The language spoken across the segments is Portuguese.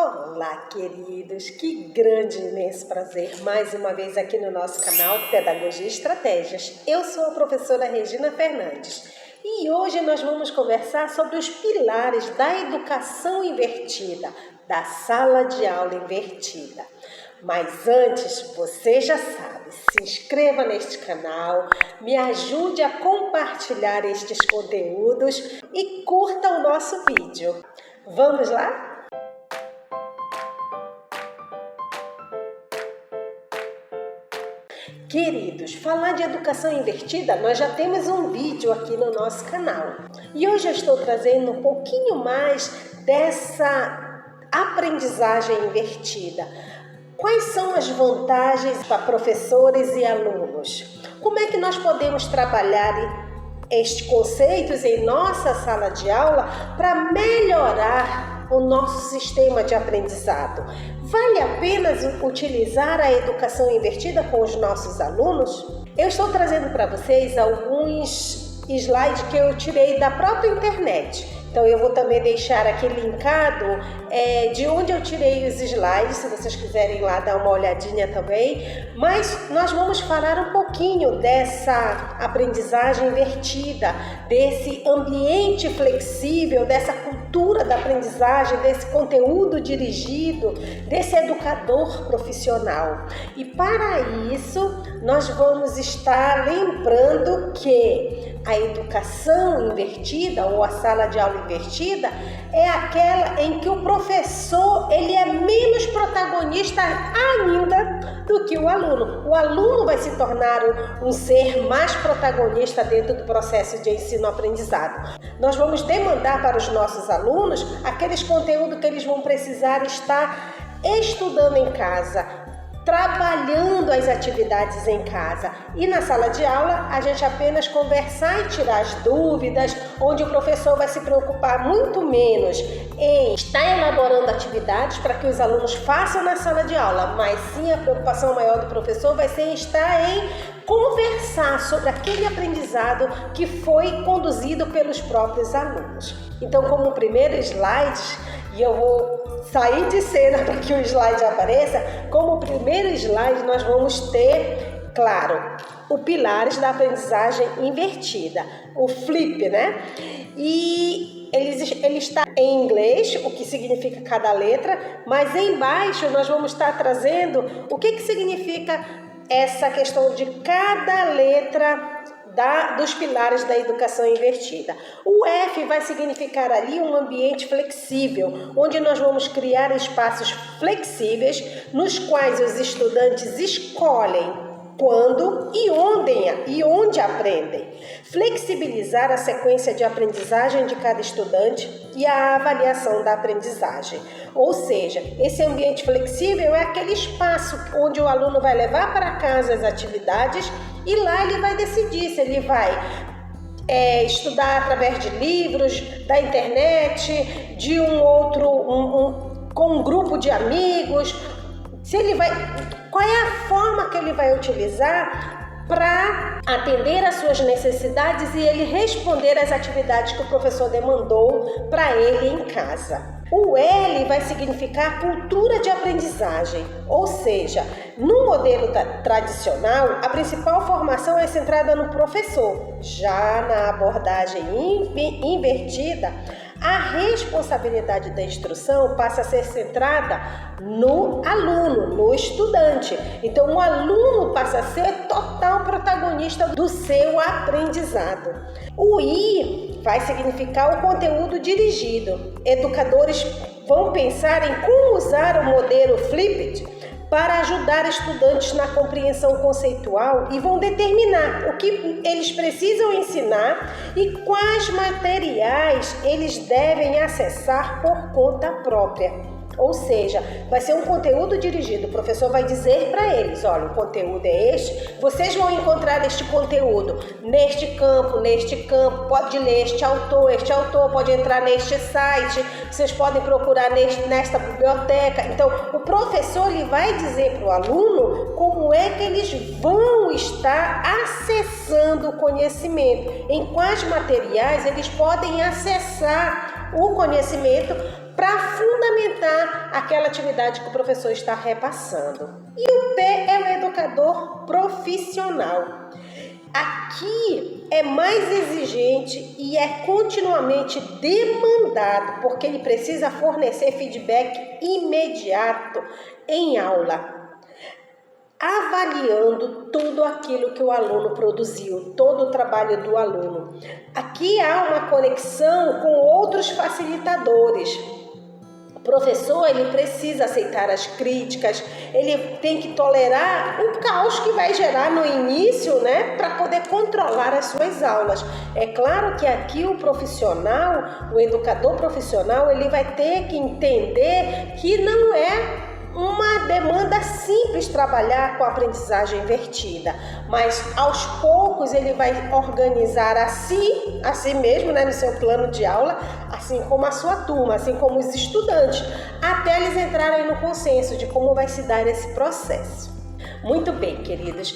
Olá, queridos! Que grande e imenso prazer mais uma vez aqui no nosso canal Pedagogia e Estratégias. Eu sou a professora Regina Fernandes e hoje nós vamos conversar sobre os pilares da educação invertida, da sala de aula invertida. Mas antes, você já sabe, se inscreva neste canal, me ajude a compartilhar estes conteúdos e curta o nosso vídeo. Vamos lá? Queridos, falar de educação invertida, nós já temos um vídeo aqui no nosso canal. E hoje eu estou trazendo um pouquinho mais dessa aprendizagem invertida. Quais são as vantagens para professores e alunos? Como é que nós podemos trabalhar estes conceitos em nossa sala de aula para melhorar o nosso sistema de aprendizado? Vale a pena utilizar a educação invertida com os nossos alunos? Eu estou trazendo para vocês alguns slides que eu tirei da própria internet. Então eu vou também deixar aqui linkado de onde eu tirei os slides, se vocês quiserem lá dar uma olhadinha também. Mas nós vamos falar um pouquinho dessa aprendizagem invertida, desse ambiente flexível, dessa cultura da aprendizagem, desse conteúdo dirigido, desse educador profissional. E para isso nós vamos estar lembrando que a educação invertida ou a sala de aula invertida é aquela em que o professor ele é menos protagonista ainda do que o aluno. O aluno vai se tornar um ser mais protagonista dentro do processo de ensino-aprendizado. Nós vamos demandar para os nossos alunos aqueles conteúdos que eles vão precisar estar estudando em casa, trabalhando as atividades em casa. E na sala de aula, a gente apenas conversar e tirar as dúvidas, onde o professor vai se preocupar muito menos em estar elaborando atividades para que os alunos façam na sala de aula, mas sim a preocupação maior do professor vai ser estar em conversar sobre aquele aprendizado que foi conduzido pelos próprios alunos. Então, como primeiro slide, e eu vou sair de cena para que o slide apareça, como primeiro slide nós vamos ter, claro, os pilares da aprendizagem invertida, o flip, né? E ele está em inglês, o que significa cada letra, mas embaixo nós vamos estar trazendo o que significa essa questão de cada letra dos pilares da educação invertida. O F vai significar ali um ambiente flexível, onde nós vamos criar espaços flexíveis nos quais os estudantes escolhem quando e onde aprendem. Flexibilizar a sequência de aprendizagem de cada estudante e a avaliação da aprendizagem. Ou seja, esse ambiente flexível é aquele espaço onde o aluno vai levar para casa as atividades e lá ele vai decidir se ele vai estudar através de livros, da internet, de com um grupo de amigos. Qual é a forma que ele vai utilizar para atender às suas necessidades e ele responder às atividades que o professor demandou para ele em casa. O L vai significar cultura de aprendizagem, ou seja, no modelo tradicional, a principal formação é centrada no professor. Já na abordagem invertida, a responsabilidade da instrução passa a ser centrada no aluno, no estudante. Então, o aluno passa a ser total protagonista do seu aprendizado. O I vai significar o conteúdo dirigido. Educadores vão pensar em como usar o modelo Flipped para ajudar estudantes na compreensão conceitual e vão determinar o que eles precisam ensinar e quais materiais eles devem acessar por conta própria. Ou seja, vai ser um conteúdo dirigido. O professor vai dizer para eles, olha, o conteúdo é este, vocês vão encontrar este conteúdo neste campo, pode ler este autor pode entrar neste site, vocês podem procurar nesta biblioteca. Então, o professor ele vai dizer para o aluno como é que eles vão estar acessando o conhecimento, em quais materiais eles podem acessar o conhecimento para fundamentar aquela atividade que o professor está repassando. E o P é o educador profissional. Aqui é mais exigente e é continuamente demandado, porque ele precisa fornecer feedback imediato em aula, avaliando tudo aquilo que o aluno produziu, todo o trabalho do aluno. Aqui há uma conexão com outros facilitadores. O professor, ele precisa aceitar as críticas, ele tem que tolerar o caos que vai gerar no início, né, para poder controlar as suas aulas. É claro que aqui o profissional, o educador profissional, ele vai ter que entender que não é uma demanda simples trabalhar com a aprendizagem invertida, mas aos poucos ele vai organizar a si mesmo, né, no seu plano de aula, assim como a sua turma, assim como os estudantes, até eles entrarem no consenso de como vai se dar esse processo. Muito bem, queridos.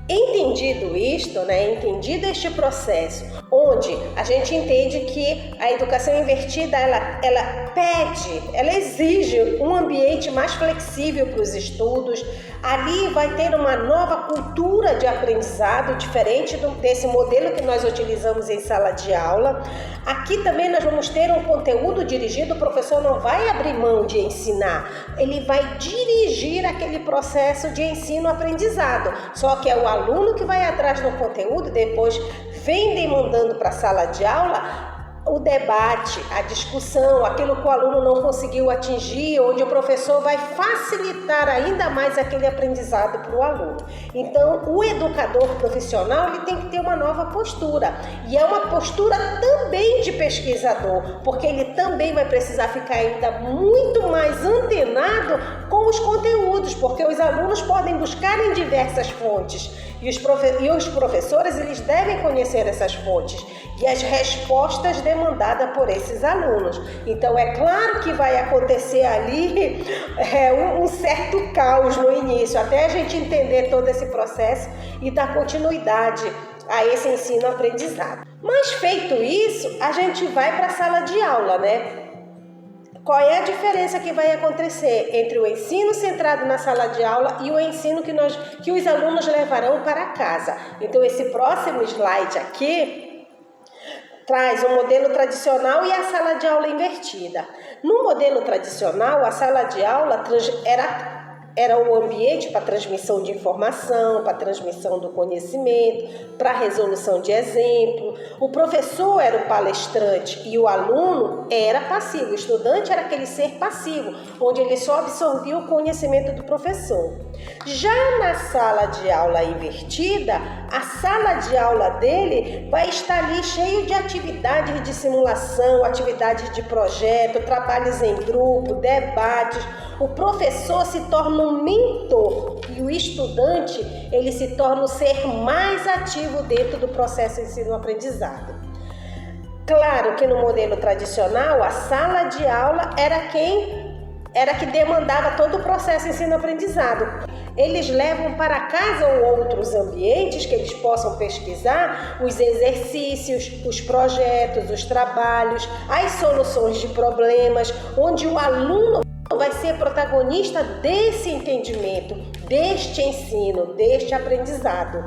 Entendido isto, né, entendido este processo, onde a gente entende que a educação invertida, ela exige um ambiente mais flexível para os estudos. Ali vai ter uma nova cultura de aprendizado, diferente desse modelo que nós utilizamos em sala de aula. Aqui também nós vamos ter um conteúdo dirigido, o professor não vai abrir mão de ensinar, ele vai dirigir aquele processo de ensino-aprendizado, só que é o aluno que vai atrás do conteúdo, depois vem demandando para a sala de aula o debate, a discussão, aquilo que o aluno não conseguiu atingir, onde o professor vai facilitar ainda mais aquele aprendizado para o aluno. Então, o educador profissional, ele tem que ter uma nova postura, e é uma postura também de pesquisador, porque ele também vai precisar ficar ainda muito mais antenado com os conteúdos, porque os alunos podem buscar em diversas fontes, e os professores, eles devem conhecer essas fontes e as respostas demandadas por esses alunos. Então, é claro que vai acontecer ali um certo caos no início, até a gente entender todo esse processo e dar continuidade a esse ensino-aprendizado. Mas feito isso, a gente vai para a sala de aula, né? Qual é a diferença que vai acontecer entre o ensino centrado na sala de aula e o ensino que os alunos levarão para casa? Então, esse próximo slide aqui traz o modelo tradicional e a sala de aula invertida. No modelo tradicional, a sala de aula era o ambiente para transmissão de informação, para transmissão do conhecimento, para resolução de exemplo. O professor era o palestrante e o aluno era passivo. O estudante era aquele ser passivo, onde ele só absorvia o conhecimento do professor. Já na sala de aula invertida, a sala de aula dele vai estar ali cheio de atividades de simulação, atividades de projeto, trabalhos em grupo, debates. O professor se torna um mentor e o estudante, ele se torna o ser mais ativo dentro do processo ensino-aprendizado. Claro que no modelo tradicional, a sala de aula era que demandava todo o processo ensino-aprendizado. Eles levam para casa ou outros ambientes que eles possam pesquisar os exercícios, os projetos, os trabalhos, as soluções de problemas, onde o aluno vai ser protagonista desse entendimento, deste ensino, deste aprendizado.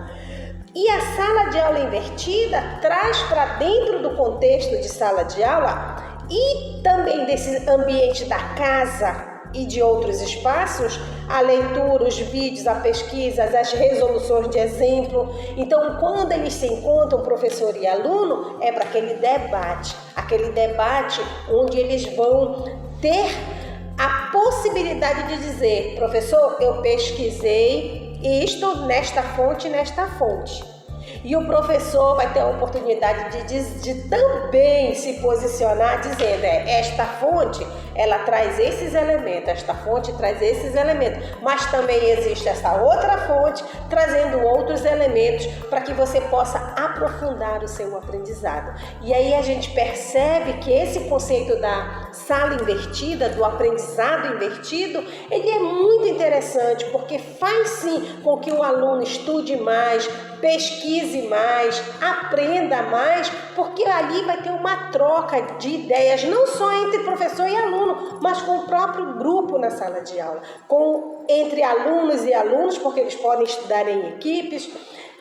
E a sala de aula invertida traz para dentro do contexto de sala de aula e também desse ambiente da casa e de outros espaços, a leitura, os vídeos, a pesquisa, as resoluções de exemplo. Então, quando eles se encontram, professor e aluno, é para aquele debate onde eles vão ter a possibilidade de dizer: professor, eu pesquisei isto nesta fonte, E o professor vai ter a oportunidade de também se posicionar dizendo: esta fonte, ela traz esses elementos, esta fonte traz esses elementos, mas também existe essa outra fonte trazendo outros elementos para que você possa aprofundar o seu aprendizado. E aí a gente percebe que esse conceito da sala invertida, do aprendizado invertido, ele é muito interessante, porque faz sim com que o aluno estude mais, pesquise mais, aprenda mais, porque ali vai ter uma troca de ideias, não só entre professor e aluno, mas com o próprio grupo na sala de aula, entre alunos e alunos, porque eles podem estudar em equipes,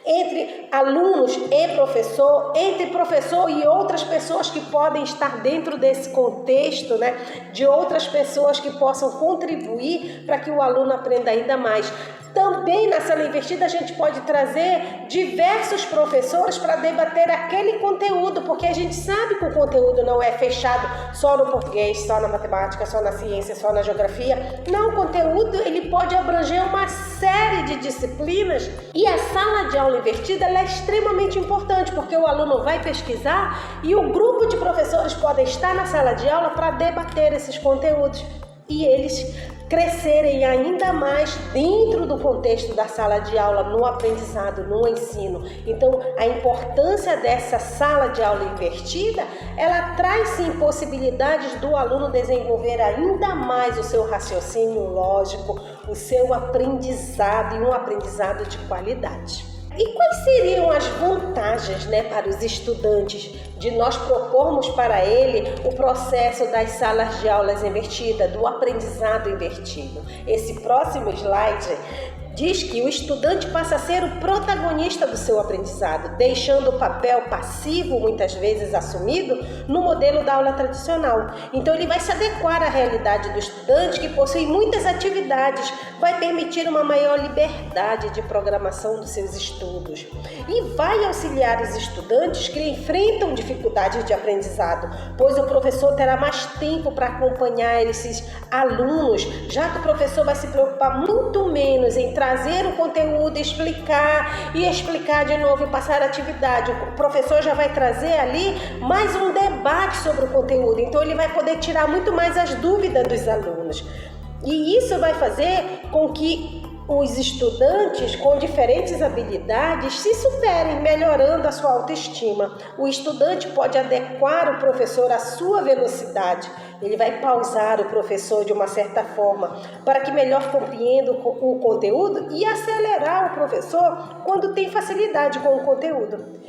entre alunos e professor, entre professor e outras pessoas que podem estar dentro desse contexto, né, de outras pessoas que possam contribuir para que o aluno aprenda ainda mais. Também na sala invertida a gente pode trazer diversos professores para debater aquele conteúdo, porque a gente sabe que o conteúdo não é fechado só no português, só na matemática, só na ciência, só na geografia. Não, o conteúdo ele pode abranger uma série de disciplinas, e a sala de aula invertida ela é extremamente importante, porque o aluno vai pesquisar e o grupo de professores pode estar na sala de aula para debater esses conteúdos e eles crescerem ainda mais dentro do contexto da sala de aula, no aprendizado, no ensino. Então, a importância dessa sala de aula invertida, ela traz sim possibilidades do aluno desenvolver ainda mais o seu raciocínio lógico, o seu aprendizado e um aprendizado de qualidade. E quais seriam as vantagens, para os estudantes de nós propormos para ele o processo das salas de aulas invertidas, do aprendizado invertido? Esse próximo slide diz que o estudante passa a ser o protagonista do seu aprendizado, deixando o papel passivo, muitas vezes assumido, no modelo da aula tradicional. Então ele vai se adequar à realidade do estudante, que possui muitas atividades, vai permitir uma maior liberdade de programação dos seus estudos e vai auxiliar os estudantes que enfrentam dificuldades de aprendizado, pois o professor terá mais tempo para acompanhar esses alunos, já que o professor vai se preocupar muito menos em trazer o conteúdo, explicar de novo e passar a atividade. O professor já vai trazer ali mais um debate sobre o conteúdo, então ele vai poder tirar muito mais as dúvidas dos alunos. E isso vai fazer com que os estudantes com diferentes habilidades se superem, melhorando a sua autoestima. O estudante pode adequar o professor à sua velocidade. Ele vai pausar o professor de uma certa forma para que melhor compreenda o conteúdo e acelerar o professor quando tem facilidade com o conteúdo.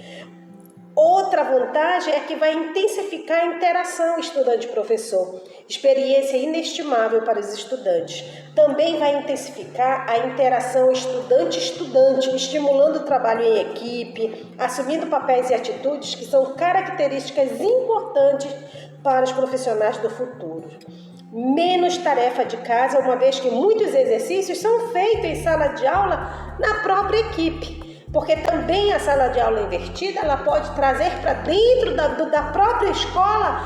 Outra vantagem é que vai intensificar a interação estudante-professor, experiência inestimável para os estudantes. Também vai intensificar a interação estudante-estudante, estimulando o trabalho em equipe, assumindo papéis e atitudes que são características importantes para os profissionais do futuro. Menos tarefa de casa, uma vez que muitos exercícios são feitos em sala de aula na própria equipe. Porque também a sala de aula invertida, ela pode trazer para dentro da própria escola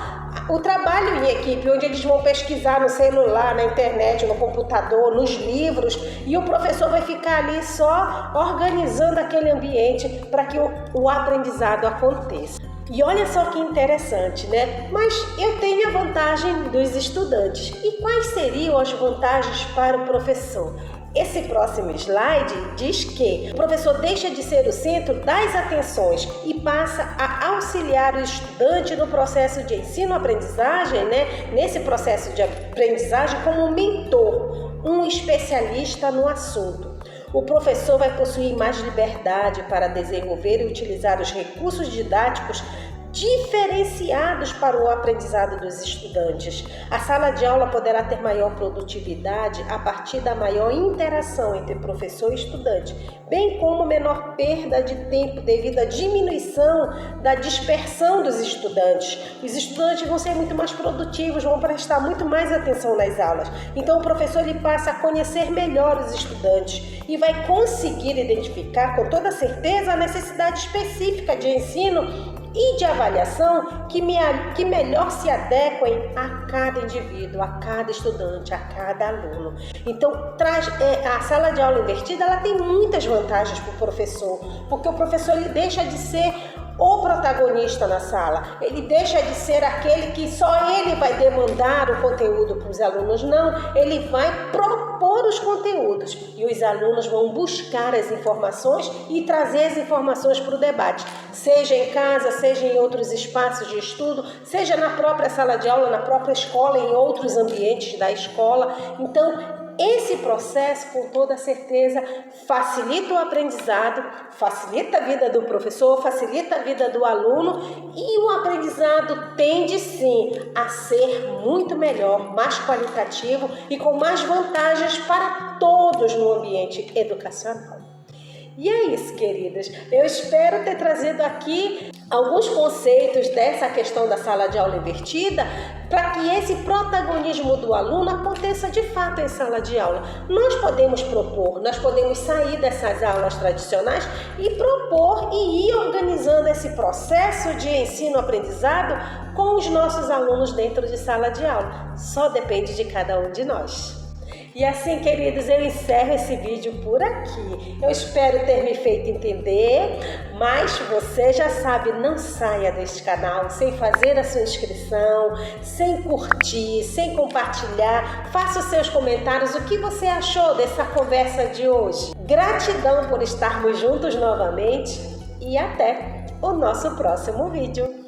o trabalho em equipe, onde eles vão pesquisar no celular, na internet, no computador, nos livros, e o professor vai ficar ali só organizando aquele ambiente para que o aprendizado aconteça. E olha só que interessante, Mas eu tenho a vantagem dos estudantes. E quais seriam as vantagens para o professor? Esse próximo slide diz que o professor deixa de ser o centro das atenções e passa a auxiliar o estudante no processo de ensino-aprendizagem, nesse processo de aprendizagem como um mentor, um especialista no assunto. O professor vai possuir mais liberdade para desenvolver e utilizar os recursos didáticos diferenciados para o aprendizado dos estudantes. A sala de aula poderá ter maior produtividade a partir da maior interação entre professor e estudante, bem como menor perda de tempo devido à diminuição da dispersão dos estudantes. Os estudantes vão ser muito mais produtivos, vão prestar muito mais atenção nas aulas. Então o professor ele passa a conhecer melhor os estudantes e vai conseguir identificar com toda certeza a necessidade específica de ensino e de avaliação que melhor se adequem a cada indivíduo, a cada estudante, a cada aluno. Então, a sala de aula invertida ela tem muitas vantagens para o professor, porque o professor ele deixa de ser o protagonista na sala. Ele deixa de ser aquele que só ele vai demandar o conteúdo para os alunos. Não, ele vai propor os conteúdos e os alunos vão buscar as informações e trazer as informações para o debate, seja em casa, seja em outros espaços de estudo, seja na própria sala de aula, na própria escola, em outros ambientes da escola. Então, esse processo, com toda certeza, facilita o aprendizado, facilita a vida do professor, facilita a vida do aluno e o aprendizado tende sim a ser muito melhor, mais qualitativo e com mais vantagens para todos no ambiente educacional. E é isso, queridas. Eu espero ter trazido aqui alguns conceitos dessa questão da sala de aula invertida para que esse protagonismo do aluno aconteça de fato em sala de aula. Nós podemos propor, nós podemos sair dessas aulas tradicionais e propor e ir organizando esse processo de ensino-aprendizado com os nossos alunos dentro de sala de aula. Só depende de cada um de nós. E assim, queridos, eu encerro esse vídeo por aqui. Eu espero ter me feito entender, mas você já sabe, não saia deste canal sem fazer a sua inscrição, sem curtir, sem compartilhar. Faça os seus comentários, o que você achou dessa conversa de hoje. Gratidão por estarmos juntos novamente e até o nosso próximo vídeo.